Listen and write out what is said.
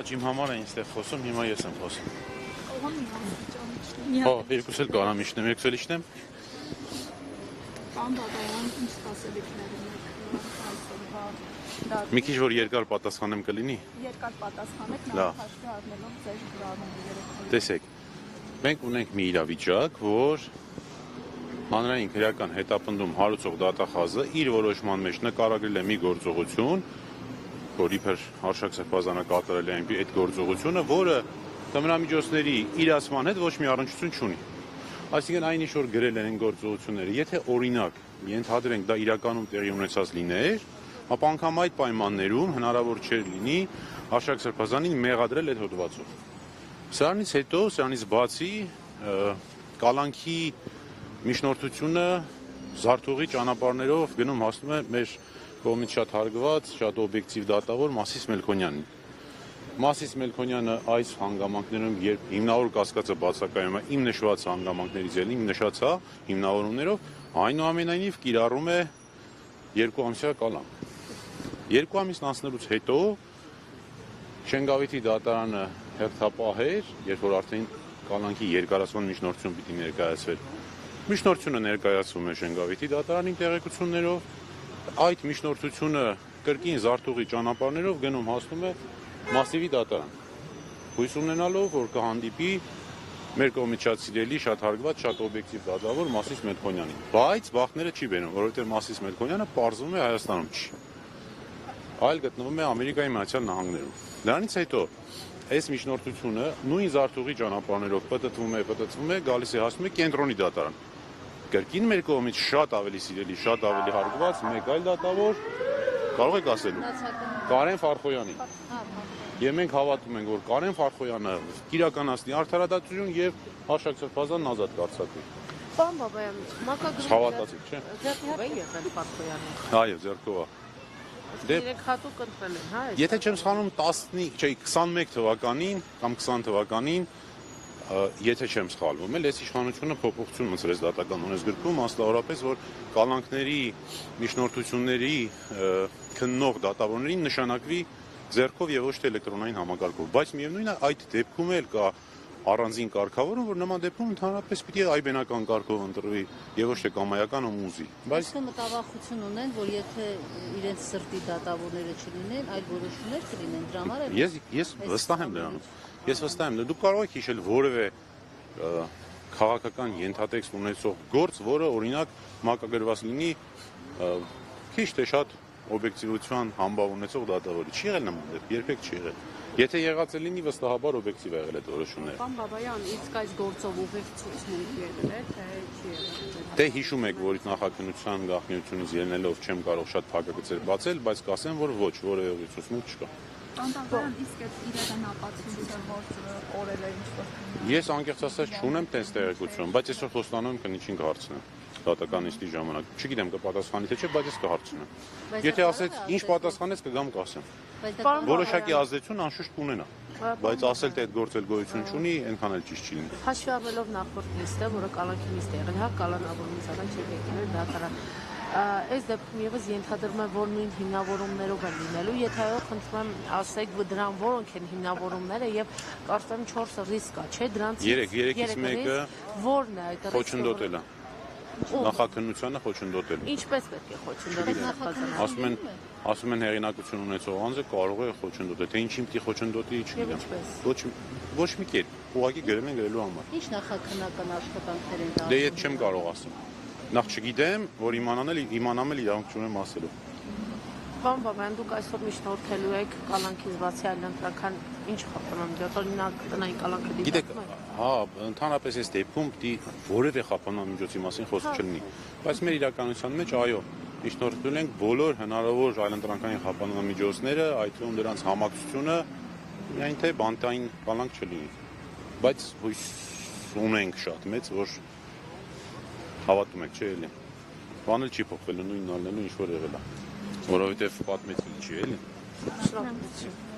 Իմ համար են այստեղ խոսում, հիմա ես եմ խոսում։ Հո, երկուս էլ կարամ իշնեմ, երկուս էլ իշնեմ։ Պարոն Բաբայան, ինչ սպասելիքներ ունեք Մի քիչ որ երկար պատասխանեմ կլինի։ Երկար պատասխանեք, նաև հաշվի առնելով ձեր գրառումները։ Տեսեք, մենք ունենք մի իրավիճակ, որ հանրային քրեական հետապնդում հարուցող դատախազը իր որոշման մեջ նկարագրել է մի գործողություն, որ իբր Արշակ Սրբազանը կատարել է այդ գործողությունը, որը թմրամիջոցների իրացման հետ ոչ մի առնչություն չունի։ Այսինքն այն ինչ որ գրել են գործողությունները, եթե օրինակ ենթադրենք դա իրականում տեղի ունեցած լիներ, ապա անգամ այդ պայմաններում հնարավոր չէր լինի Արշակ Սրբազանին մեղադրել այդ հոդվածով։ Սրանից հետո, սրանից բացի կալանքի միջնորդությունը զարթողի ճանապարհներով գնում հասնում է մեր կողմից շատ հարգված, շատ օբյեկտիվ դատավոր Մասիս Մելքոնյանին։ Մասիս Մելքոնյանը այս հանգամանքներում, երբ հիմնավոր կասկածը բացակայում է իմ նշված հանգամանքներից ելին, իմ նշած հիմնավորումներով, այնուամենայնիվ կիրառում է 2 ամսյա կալանք։ 2 ամիսն անցնելուց հետո Շենգավիթի դատարանը հերթապահ էր, երբ որ արդեն կալանքի երկարացման միջնորդություն պիտի ներկայացվեր։ Միջնորդությունը ներկայացվում է Շենգավիթի դատարանի տեղեկություններով, այդ միջնորդությունը կրկին զարթողի ճանապարհներով գնում հասնում է Մասիվի դատարան։ Հույս ունենալով, որ կհանդիպի մեր կողմից շատ սիրելի, շատ հարգված, շատ օբյեկտիվ դատավոր Մասիս Մելքոնյանին։ Բայց բախտները չի բերում, որովհետև Մասիս Մելքոնյանը պարզվում է Հայաստանում չի։ Այլ գտնվում է Ամերիկայի Միացյալ Նահանգներում։ Դրանից հետո այս միջնորդությունը նույն զարթողի ճանապարհներով պտտվում է, գալիս է հասնում է կենտրոնի դատարան։ Կրկին մեր կողմից շատ ավելի սիրելի, շատ ավելի հարգված մեկ այլ դատավոր կարող եք ասելու Կարեն Ֆարխոյանի։ Եվ մենք հավատում ենք, որ Կարեն Ֆարխոյանը կիրականացնի արդարադատություն եւ Արշակ Սրբազանն ազատ կարձակվի։ Պարոն Բաբայան, մակագրում Հավատացիք, չէ՞։ ձեռքով է եղել Ֆարխոյանը։ Այո, ձեռքով է։ Երեք հատուկ ընտրել են, հա։ Եթե չեմ սխալվում 21 թվականին կամ 20 թվականին, եթե չեմ սխալվում, այս իշխանությունը փոփոխություն մտցրեց դատական օրենսգրքում, մասնավորապես որ կալանքների միջնորդությունների քննող դատավորներին նշանակվի ձեռքով եւ ոչ թե էլեկտրոնային համակարգով, բայց միևնույնն է այդ դեպքում էլ կա առանձին կարգավորում, որ նման դեպքում ընդհանրապես պիտի այբենական կարգով ընտրվի եւ ոչ թե կամայական ու մուզի։ Բայց մտավախություն ունեն, որ եթե իրենց սրտի դատավորները չլինեն, այլ որոշումներ կլինեն, դրա համար էլ Ես վստահ եմ դրանով։ Ես վստահ եմ, դուք կարող եք հիշել որևէ քաղաքական ենթատեքստ ունեցող գործ, որը օրինակ մակագրված լինի քիչ թե շատ օբյեկտիվության համբավ ունեցող դատավորի։ Չի եղել նման դեպք, երբեք չի եղել։ Եթե եղած է լինի, վստահաբար օբյեկտիվ եղել այդ որոշումները։ Պարոն Բաբայան, իսկ այս գործով ուղեկցություն եղել է, թե չի եղել։ Դե հիշում եք, որ նախաքննության գաղտնիությունից ելնելով չեմ կարող շատ փակագծեր բացել, բայց կասեմ, որ ոչ, որևէ ուղեկցություն չկա։ Պարոն Բաբայան, իսկ այդ իրականապատվությունը որ օրերը ինչ-որ Ես անկեղծ ասած չունեմ տես տեղեկություն, բայց այսօր խոստանում եմ կնիչին կհարցնեմ դատական նիստի ժամանակ։ Չգիտեմ կպատասխանի թե չէ, բայց ես կհարցնեմ։ Եթե ասեց ինչ պատասխանեց կգամ կասեմ։ Որոշակի ազդեցություն անշուշտ կունենա, բայց ասել թե այդ գործել գոյություն չունի, այնքան էլ ճիշտ չի լինի։ Հաշվի առնելով նախորդ նիստը, որը կալանքի նիստ է եղել, հա, կալանավորումից չի եկել դատարան։ Այս դեպքում եւս ենթադրում եմ, որ նույն հիմնավորումներով են լինելու, եթե այո, խնդրում եմ ասեք դրան որոնք են հիմնավորումները եւ կարծեմ 4 ռիսկ կա, չէ՞, դրանից 3-ից մեկը որն է այդ խոչընդոտելը։ Նախաքննությանը խոչընդոտելը։ Ինչպես պետք է խոչընդոտել։ Ասում են հեղինակություն ունեցող անձը կարող է խոչընդոտել, թե ինչին պիտի խոչընդոտի, չգիտեմ։ Ոչ մի կերպ, ուղղակի գրել են գրելու համար։ Ինչ նախաքննական աշխատանքներ են Դե ես չեմ կարող ասել։ Նախ չգիտեմ, որ իմանամ էլ իրավունք չունեմ ասելու։ Պարոն Բաբայան, դուք այսօր միջնորդելու եք կալանքից բացի այլ ընտրական ինչ խափանամիջոց, օրինակ տնային կալանքը Գիտեք, հա, ընդհանրապես այս դեպքում պիտի որևէ խափանամիջոցի մասին խոսք չլինի, բայց մեր իրականության մեջ այո, միջնորդել ենք բոլոր հնարավոր այլընտրանքային խափանամիջոցները, այդ թվում դրանց համակցությունը, միայն թե բանտային կալանք չլինի, բայց հույս ունենք շատ մեծ, որ հավատում եք, չէ՞ էլի։ Բանը չի փոխվելու, նույնն ալնելու ինչ որ եղել է, որովհետև պատմեցին չի էլի։ Շնորհակալություն։